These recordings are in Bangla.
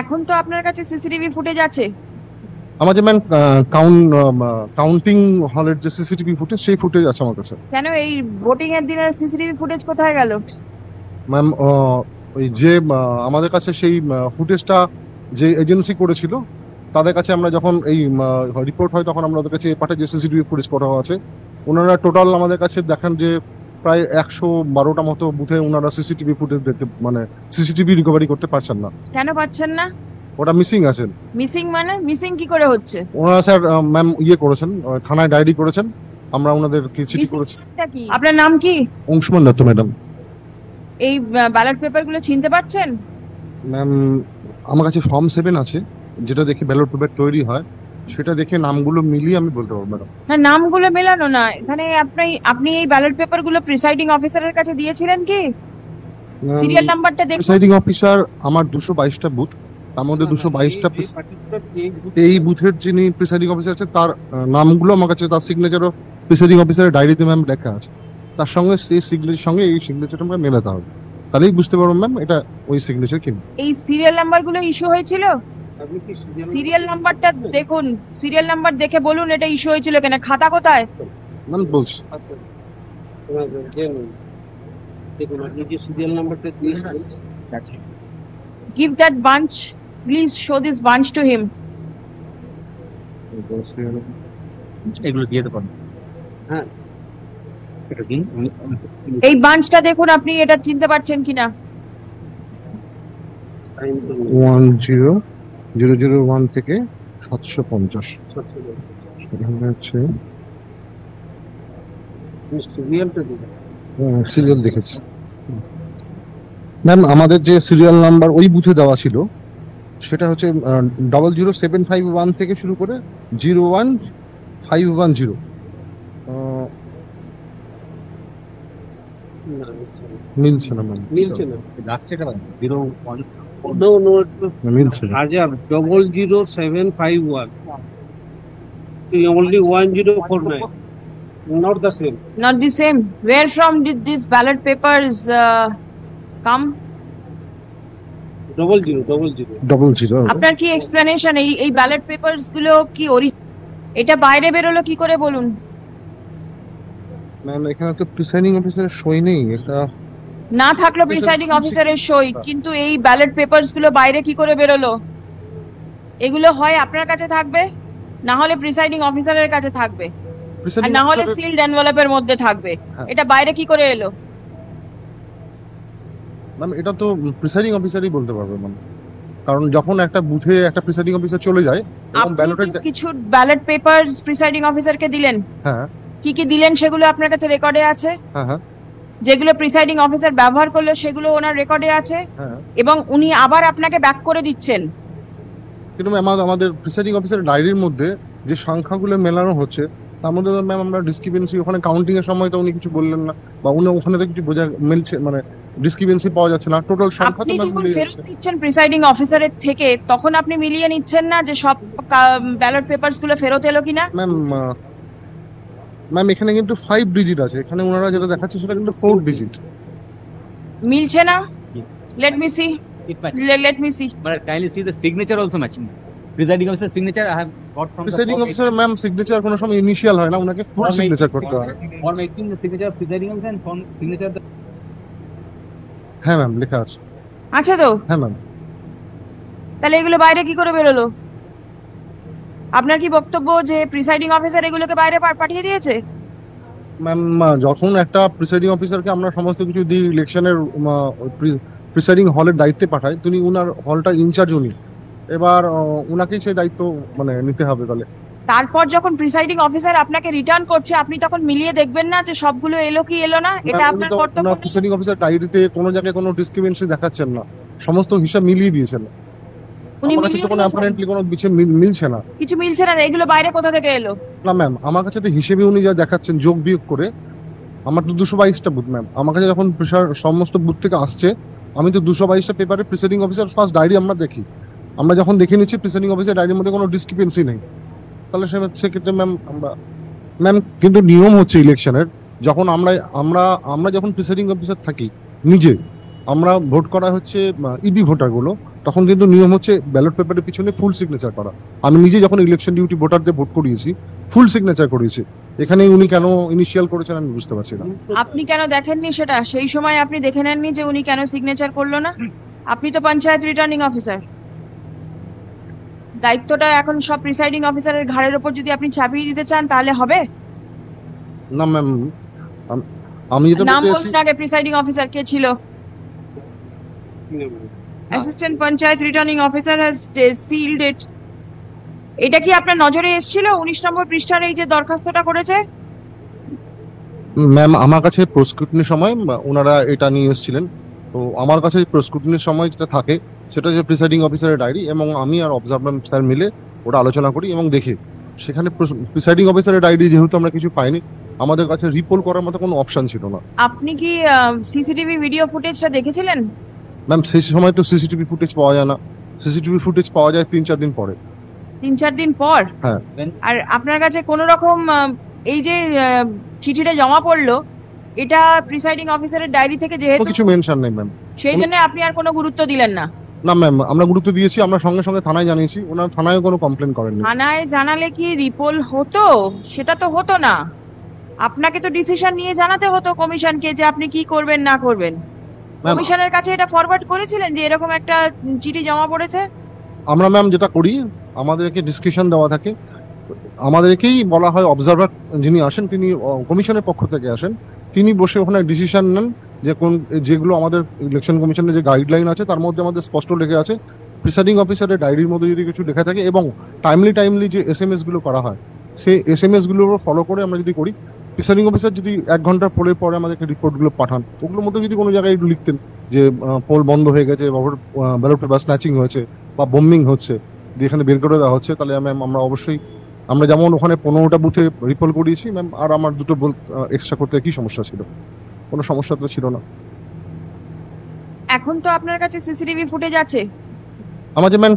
এখন তো আপনার কাছে সিসিটিভি ফুটেজ আছে। আমাদের ম্যাম কাউন্টিং হলের যে সিসিটিভি ফুটেজ, সেই ফুটেজ আছে আমার কাছে। কেন এই ভোটিং এর দিনের সিসিটিভি ফুটেজ কোথায় গেল? ম্যাম ওই যে আমাদের কাছে সেই ফুটেজটা যে এজেন্সি করেছিল, তাদের কাছে আমরা যখন এই রিপোর্ট হয় তখন আমরা ওদের কাছে পাঠাই যে সিসিটিভি ফুটেজ পাঠানো আছে। ওনারা টোটাল আমাদের কাছে দেখান যে প্রায় 112টা মতো বুথে ওনারা সিসিটিভি ফুটেজ দেখতে, মানে সিসিটিভি রিকভারি করতে পারছেন না। কেন পাচ্ছেন না? ওটা মিসিং আছে। মিসিং মানে মিসিং কি করে হচ্ছে? ওনারা স্যার ম্যাম করেছেন, থানায় ডায়েরি করেছেন, আমরা ওনাদের চিঠি করেছি। আপনার নাম কি? অংশুমান দত্ত ম্যাডাম। এই ব্যালট পেপার গুলো চিনতে পারছেন? ম্যাম আমার কাছে ফর্ম 7 আছে, যেটা দেখে ব্যালট পেপার তৈরি হয়, সেটা দেখে নামগুলো মিলিয়ে আমি বলতে পারবো ম্যাডাম। না, নামগুলো মেলানো না এখানে। আপনি এই ব্যালট পেপার গুলো প্রিসাইডিং অফিসারের কাছে দিয়েছিলেন কি? সিরিয়াল নাম্বারটা দেখুন। প্রিসাইডিং অফিসার আমার 222টা বুথ, তার মধ্যে 222টা এই বুথের যিনি প্রিসাইডিং অফিসার আছে তার নামগুলো আমার কাছে, তার সিগনেচারও প্রিসাইডিং অফিসারের ডায়েরিতে ম্যাম লেখা আছে। তার সঙ্গে সেই সিগনেচারের সঙ্গে এই সিগনেচারটা আমরা মেলাতে হবে, তাহলেই বুঝতে পারবো ম্যাম এটা ওই সিগনেচার কিনা। এই সিরিয়াল নাম্বার গুলো ইস্যু হয়েছিল? সিরিয়াল নাম্বারটা দেখুন, সিরিয়াল নাম্বার দেখে বলুন এটা ইস্যু হয়েছিল কেন। খাতা কোথায়? ম্যাম বলছি, দেখুন আপনি যে সিরিয়াল নাম্বারটা দিয়েছেন, give that bunch, please show this bunch to him. এগুলো দিয়ে দেবেন। হ্যাঁ, এটা কি এই বাঞ্চটা দেখুন, আপনি এটা চিনতে পারছেন কিনা? 10001 থেকে 750 হচ্ছে সিরিয়ালটা দিবেন। সিরিয়াল দেখেছি ম্যাম। আমাদের যে সিরিয়াল নাম্বার ওই বুথে দেওয়া ছিল সেটা হচ্ছে 00751 থেকে শুরু করে 01510। মিলছে না ম্যাম, মিলছে না। লাস্ট এটা 01 নো নো মিলছে না। হাজার 00751 to only 1049, not the same. Not the same. Where from did these ballot papers come? 00. আপনার কি এক্সপ্লেনেশন? এই ব্যালট পেপারস গুলো কি এটা বাইরে বেরোলো কি করে বলুন? ম্যাম এখানে তো প্রিসাইডিং অফিসারের সই নেই, এটা না থাকলো প্রিসাইডিং অফিসারের সই, কিন্তু এই ব্যালট পেপারস গুলো বাইরে কি করে বেরোলো? এগুলো হয় আপনার কাছে থাকবে, না হলে প্রিসাইডিং অফিসারের কাছে থাকবে, আর না হলে সিলড এনভেলপের মধ্যে থাকবে। এটা বাইরে কি করে এলো? ম্যাম এটা তো প্রিসাইডিং অফিসারই বলতে পারবে ম্যাম, কারণ যখন একটা বুথে একটা প্রিসাইডিং অফিসার চলে যায় এবং ব্যালটের কিছু ব্যালট পেপারস প্রিসাইডিং অফিসারকে দিলেন। হ্যাঁ, কি কি দিলেন সেগুলো আপনার কাছে রেকর্ডে আছে? হ্যাঁ হ্যাঁ। যেগুলো প্রিসাইডিং অফিসার ব্যবহার করলো সেগুলো ওনার রেকর্ডে আছে, হ্যাঁ। এবং উনি আবার আপনাকে ব্যাক করে দিচ্ছেন। কিন্তু ম্যাম আমাদের প্রিসাইডিং অফিসারের ডায়েরির মধ্যে যে সংখ্যাগুলো মেলানো হচ্ছে তার মধ্যে ম্যাম আমরা ডিসক্রিপেন্সি, ওখানে কাউন্টিং এর সময় তো উনি কিছু বললেন না, বা উনি ওখানে তো কিছু বোঝা মিলছে, মানে ডিসক্রিপেন্সি পাওয়া যাচ্ছে না। টোটাল সংখ্যা আপনি তো যখন ফেরত নিচ্ছেন প্রিসাইডিং অফিসারের থেকে, তখন আপনি মিলিয়ে নিচ্ছেন না যে সব ব্যালট পেপারস গুলো ফেরত এলো কিনা? ম্যাম এখানে কিন্তু 5 ডিজিট আছে, এখানে ওনারা যেটা দেখাচ্ছে সেটা কিন্তু 4 ডিজিট। মিলছে না? Let me see, let me see. But kindly see the signature also matching. Presiding officer signature I have got from presiding officer ma'am signature কোনো সময় ইনিশিয়াল হয় না, ওনাকে ফুল সিগনেচার করতে হয়। Form 18 the signature of presiding officer and form signature the হ্যাঁ ম্যাম লেখা আছে। আচ্ছা তো, হ্যাঁ ম্যাম। তাহলে এগুলো বাইরে কি করে বেরোলো? আপনার কি বক্তব্য যে প্রিসাইডিং অফিসার এগুলোকে বাইরে পাঠিয়ে দিয়েছে? ম্যাম যখন একটা প্রিসাইডিং অফিসারকে আমরা সমস্ত কিছু দিই, ইলেকশনের প্রিসাইডিং হলের দায়িত্বে পাঠাই, তিনি উনার হলটার ইনচার্জ উনি, এবার উনাকেই সেই দায়িত্ব মানে নিতে হবে। তাহলে তারপর যখন প্রিসাইডিং অফিসার আপনাকে রিটার্ন করছে, আপনি তখন মিলিয়ে দেখবেন না যে সবগুলো এলো কি এলো না? এটা আপনার কর্তব্য। প্রিসাইডিং অফিসার ডায়েরিতে কোনো জায়গায় কোনো ডিসক্রিপেন্সি দেখাচ্ছেন না, সমস্ত হিসাব মিলিয়ে দিয়েছেন। আমার কাছে তো কোনো অ্যাপারেন্টলি কোনো বিষয় মিলছে না, কিছু মিলছে না। এগুলো বাইরে কোথা থেকে এলো? না ম্যাম আমার কাছে তো হিসেবে উনি যা দেখাচ্ছেন যোগ বিয়োগ করে, আমার তো 222টা বুথ ম্যাম। আমার কাছে যখন সমস্ত বুথ থেকে আসছে, আমি তো 222টা পেপারে প্রিসাইডিং অফিসার ফার্স্ট ডায়েরি আমরা দেখি, আমরা যখন দেখে নিচ্ছি প্রিসাইডিং অফিসার ডায়েরির মধ্যে কোনো ডিসক্রিপেন্সি নেই, তাহলে সেক্ষেত্রে ম্যাম ম্যাম কিন্তু নিয়ম হচ্ছে ইলেকশনের, যখন আমরা যখন প্রিসাইডিং অফিসার থাকি নিজে, আমরা ভোট করা হচ্ছে ইডি ভোটারগুলো, তখন কিন্তু নিয়ম হচ্ছে ব্যালট পেপারের পিছনে ফুল সিগনেচার করা। আমি নিজে যখন ইলেকশন ডিউটি ভোটারদের ভোট করিয়েছি ফুল সিগনেচার করিয়েছি, এখানে উনি কেন ইনিশিয়াল করেছেন আমি বুঝতে পারছি না। আপনি কেন দেখেননি সেটা? সেই সময় আপনি দেখে নেননি যে উনি কেন সিগনেচার করলো না? আপনি তো পঞ্চায়েত রিটার্নিং অফিসার, দায়িত্বটা এখন সব প্রিসাইডিং অফিসারের ঘাড়ের ওপর যদি আপনি চাপিয়ে দিতে চান তাহলে হবে? না ম্যাম, আমি যেটা নাম বলতে চাইছি, বলুন আগে, প্রিসাইডিং অফিসার কে ছিল? Assistant panchayat returning officer has sealed it. এটা কি আপনার নজরে এসেছিল 19 নম্বর পৃষ্ঠার এই যে দরখাস্তটা করেছে? ম্যাম আমার কাছে প্রস্ক্রুটনির সময় ওনারা এটা নিয়ে এসেছিলেন, তো আমার কাছে প্রস্ক্রুটনির সময় যেটা থাকে সেটা হচ্ছে প্রিসাইডিং অফিসারের ডায়েরি, এবং আমি আর অবজারভার স্যার মিলে ওটা আলোচনা করি এবং দেখি। সেখানে প্রিসাইডিং অফিসারের ডায়েরি যেহেতু আমরা কিছু পাইনি, আমাদের কাছে রিপোল করার মতো কোনো অপশন ছিল না। আপনি কি সিসিটিভি ভিডিও ফুটেজটা দেখেছিলেন? ম্যাম সেই সময় তো সিসিটিভি ফুটেজ পাওয়া যায় না, সিসিটিভি ফুটেজ পাওয়া যায় 3-4 দিন পরে। 3-4 দিন পর? হ্যাঁ। আর আপনার কাছে কোনো রকম এই যে চিঠিটা জমা পড়লো, এটা প্রিসাইডিং অফিসারের ডায়েরি থেকে যেহেতু কিছু মেনশন নেই ম্যাম, সেই জন্য আপনি আর কোনো গুরুত্ব দিলেন না? না ম্যাম, আমরা গুরুত্ব দিয়েছি, আমরা সঙ্গে সঙ্গে থানায় জানিয়েছি, ওনার থানায় কোনো কমপ্লেন করেননি। থানায় জানালে কি রিপোল হতো? সেটা তো হতো না। আপনাকে তো ডিসিশন নিয়ে জানাতে হতো কমিশনকে যে আপনি কি করবেন না করবেন। কমিশনের কাছে এটা ফরওয়ার্ড করেছিলেন যে এরকম একটা চিঠি জমা পড়েছে? আমরা ম্যাম যেটা করি, আমাদেরকে ডিসকাশন দেওয়া থাকে, আমাদেরকেই বলা হয়, অবজারভার যিনি আসেন তিনি কমিশনের পক্ষ থেকে আসেন, তিনি বসে ওখানে ডিসিশন নেন যে কোন যেগুলো আমাদের ইলেকশন কমিশনের যে গাইডলাইন আছে তার মধ্যে আমাদের স্পষ্ট লেখা আছে। প্রিসাইডিং অফিসারের ডায়েরির মধ্যে যদি কিছু লেখা থাকে এবং টাইমলি যে SMS গুলো করা হয়, সেই SMS গুলো ফলো করে আমরা যদি করি, প্রিসাইডিং অফিসার যদি 1 ঘন্টা পরে আমাদেরকে রিপোর্টগুলো পাঠান, ওগুলোর মধ্যে যদি কোনো জায়গায় একটু লিখতেন যে পোল বন্ধ হয়ে গেছে, ব্যালট পেপার স্ন্যাচিং হয়েছে বা বোম্বিং হচ্ছে, এখানে বের করে দেওয়া হচ্ছে, তাহলে ম্যাম আমরা অবশ্যই, আমরা যেমন ওখানে 15টা বুথে রিপোল করিয়েছি ম্যাম, আর আমার 2টো বুথ এক্সট্রা করতে কি সমস্যা ছিল? কোনো সমস্যা তো ছিল না। এখন তো আপনার কাছে সিসিটিভি ফুটেজ আছে। আমার যে ম্যাম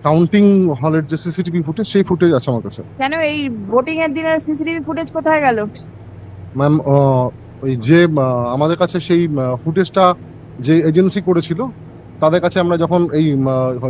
কাউন্টিং হলের যে সিসিটিভি ফুটেজ, সেই ফুটেজ আছে আমার কাছে। কেন এই ভোটিং এর দিনের সিসিটিভি ফুটেজ কোথায় গেল? ম্যাম ওই যে আমাদের কাছে সেই ফুটেজটা যে এজেন্সি করেছিল তাদের কাছে আমরা যখন এই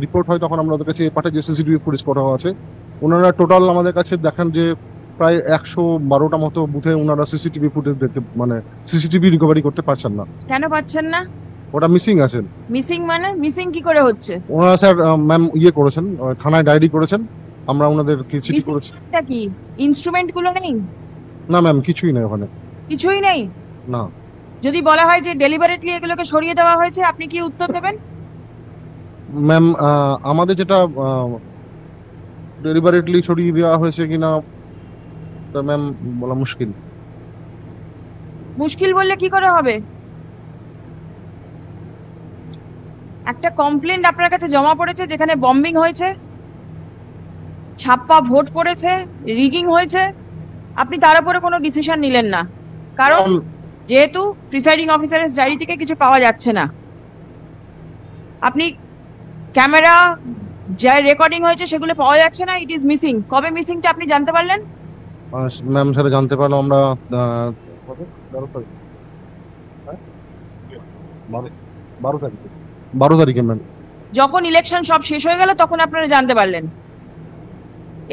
রিপোর্ট হয় তখন আমরা ওদের কাছে পাঠাই যে সিসিটিভি ফুটেজ পাঠানো আছে। ওনারা টোটাল আমাদের কাছে দেখান যে প্রায় 112টা মতো বুথে ওনারা সিসিটিভি ফুটেজ দেখতে, মানে সিসিটিভি রিকভারি করতে পারছেন না। কেন পাচ্ছেন না? ওটা মিসিং আছে। মিসিং মানে মিসিং কি করে হচ্ছে? ওনারা স্যার ম্যাম করেছেন, থানায় ডায়েরি করেছেন, আমরা ওনাদের চিঠি করেছি। এটা কি ইনস্ট্রুমেন্ট গুলো নেই? না ম্যাম, কিছুই নেই ওখানে। কিছুই নেই? না। যদি বলা হয় যে ডেলিবারেটলি এগুলোকে সরিয়ে দেওয়া হয়েছে, আপনি কি উত্তর দেবেন? ম্যাম আমাদের যেটা ডেলিবারেটলি সরিয়ে দেওয়া হয়েছে কিনা ম্যাম বলা মুশকিল। মুশকিল বললে কি করে হবে? একটা কমপ্লেন্ট আপনার কাছে জমা পড়েছে যেখানে বম্বিং হয়েছে, ছাপ্পা ভোট পড়েছে, রিগিং হয়েছে, আপনি তার উপরে কোনো ডিসিশন নিলেন না, কারণ যেহেতু প্রিসাইডিং অফিসারের ডায়েরি থেকে কিছু পাওয়া যাচ্ছে না। আপনি ক্যামেরা যা রেকর্ডিং হয়েছে সেগুলো পাওয়া যাচ্ছে না, ইট ইজ মিসিং। কবে মিসিংটা আপনি জানতে পারলেন? ম্যাম সেটা জানতে পারলাম আমরা 12 তারিখে ম্যাম। যখন ইলেকশন সব শেষ হয়ে গেল তখন আপনারা জানতে পারলেন।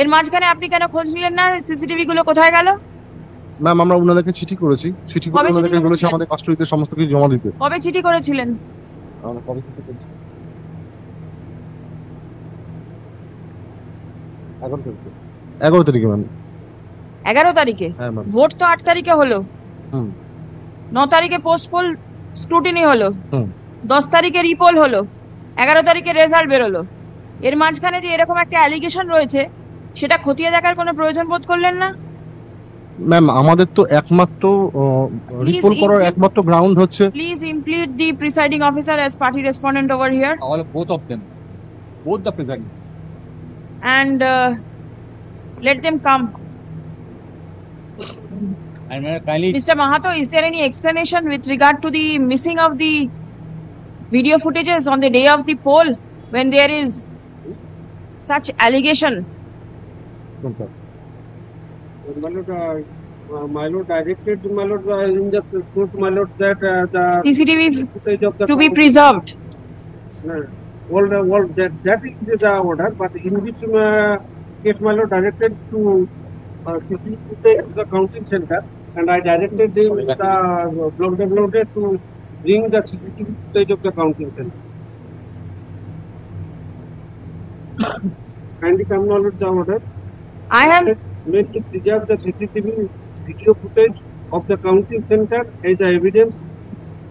এর মাঝখানে আপনি কেন খোঁজ নিলেন না সিসিটিভি গুলো কোথায় গেল? ম্যাম আমরা ওনাদেরকে চিঠি করেছি, চিঠি করে ওনাদেরকে বলেছি আমাদের কাস্টডিতে সমস্ত কিছু জমা দিতে। কবে চিঠি করেছিলেন? আমরা কবে চিঠি করেছি? 11 তারিখে ম্যাম। 11 তারিখে? হ্যাঁ ম্যাম। ভোট তো 8 তারিখে হলো। 9 তারিখে পোস্টপোল স্ক্রুটিনি হলো, 10 তারিখে রিপোল হলো, 11 তারিখে রেজাল্ট বেরোলো। এর মাঝখানে যে এরকম একটা অ্যালিগেশন রয়েছে সেটা খতিয়ে দেখার কোনো প্রয়োজন বোধ করলেন না? ম্যাম আমাদের তো একমাত্র রিপোর্ট করার একমাত্র গ্রাউন্ড হচ্ছে, please implead the presiding officer as party respondent over here, both of them, both the presiding, and let them come. and kindly Mr. Mahato, is there any explanation with regard to the missing of the video footages on the day of the poll when there is such allegation? My lord directed my lord in the court, my lord, that the CCTV footage of the to be preserved. That is the order, but in this case, my lord directed to CCTV footage of the counting center, and I directed the block developer to bring the CCTV footage of the counting center. Kindly come acknowledge the order. I have Made to preserve the CCTV video footage of the counting center as the evidence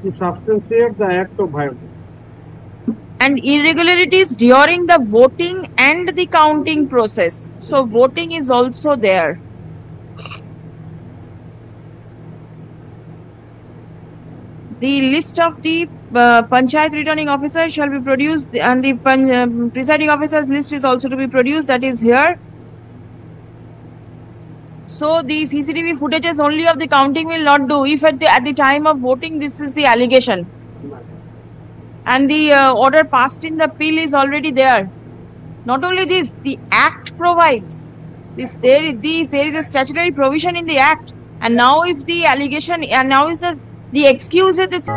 to substantiate the act of violence. and irregularities during the voting and the counting process. So voting is also there. The list of the Panchayat returning officers shall be produced, and the presiding officers list is also to be produced. That is here. So the CCTV footages only of the counting will not do. If at the time of voting, this is the allegation, and the order passed in the appeal is already there. Not only this, the Act provides this. There is a statutory provision in the Act, and now if the allegation, and now is the excuse is this.